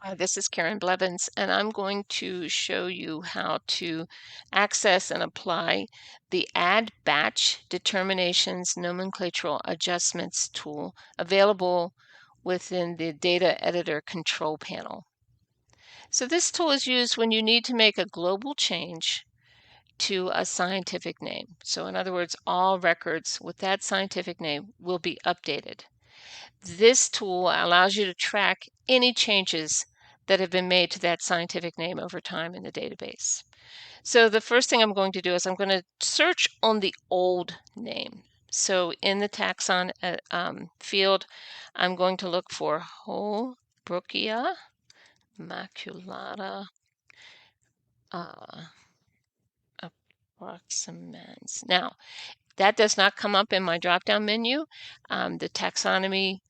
Hi, this is Karen Blevins, and I'm going to show you how to access and apply the Add Batch Determinations Nomenclatural Adjustments tool available within the Data Editor Control Panel. So this tool is used when you need to make a global change to a scientific name. So in other words, all records with that scientific name will be updated. This tool allows you to track any changes that have been made to that scientific name over time in the database. So the first thing I'm going to do is I'm going to search on the old name. So in the taxon field, I'm going to look for Holbrookia maculata approximans. Now, that does not come up in my drop-down menu. The taxonomy,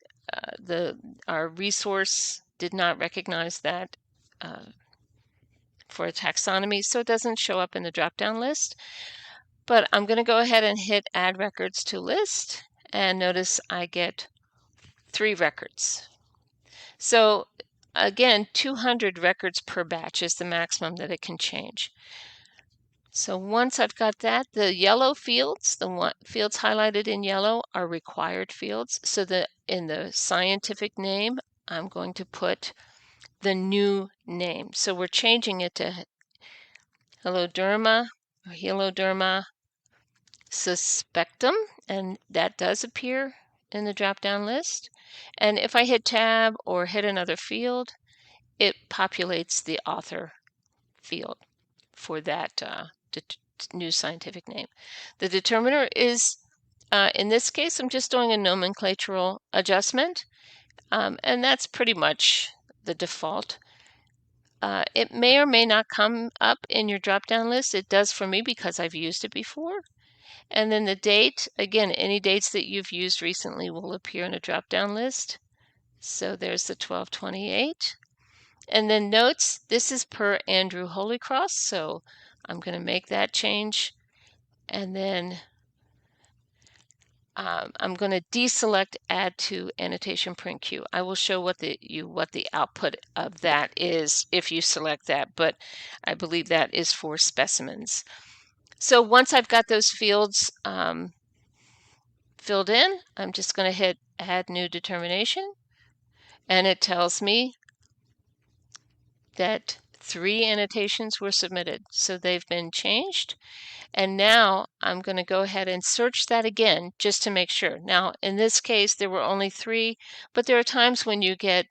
our resource did not recognize that for a taxonomy, so it doesn't show up in the drop-down list. But I'm going to go ahead and hit Add Records to List, and notice I get 3 records. So again, 200 records per batch is the maximum that it can change. So once I've got that, the yellow fields, fields highlighted in yellow are required fields. So in the scientific name, I'm going to put the new name. So we're changing it to Heloderma or Heloderma suspectum, and that does appear in the drop-down list. And if I hit Tab or hit another field, it populates the author field for that new scientific name. The determiner is, in this case, I'm just doing a nomenclatural adjustment, and that's pretty much the default. It may or may not come up in your drop-down list. It does for me because I've used it before. And then the date, again, any dates that you've used recently will appear in a drop-down list. So there's the 12/28. And then notes, this is per Andrew Holycross, so I'm going to make that change. And then I'm going to deselect Add to Annotation Print Queue. I will show what the output of that is if you select that, but I believe that is for specimens. So once I've got those fields filled in, I'm just going to hit Add New Determination, and it tells me that 3 annotations were submitted. So they've been changed. And now I'm going to go ahead and search that again just to make sure. Now, in this case, there were only 3, but there are times when you get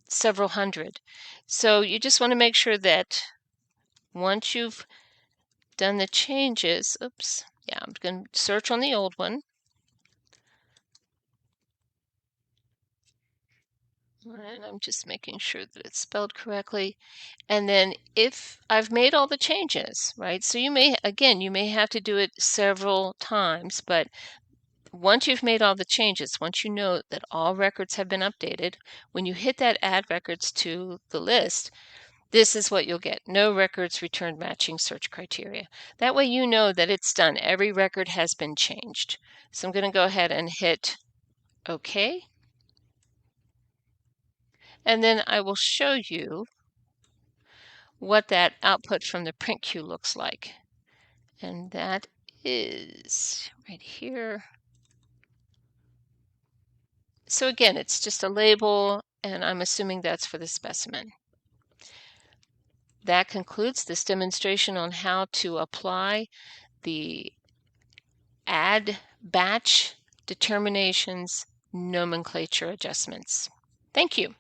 several hundred. So you just want to make sure that once you've done the changes, I'm going to search on the old one. And I'm just making sure that it's spelled correctly. And then if I've made all the changes, right? So you may have to do it several times, but once you've made all the changes, once you know that all records have been updated, when you hit that Add Records to the list, this is what you'll get. No records returned matching search criteria. That way you know that it's done. Every record has been changed. So I'm going to go ahead and hit OK. And then I will show you what that output from the print queue looks like. And that is right here. So again, it's just a label, and I'm assuming that's for the specimen. That concludes this demonstration on how to apply the Add Batch Determinations nomenclature adjustments. Thank you.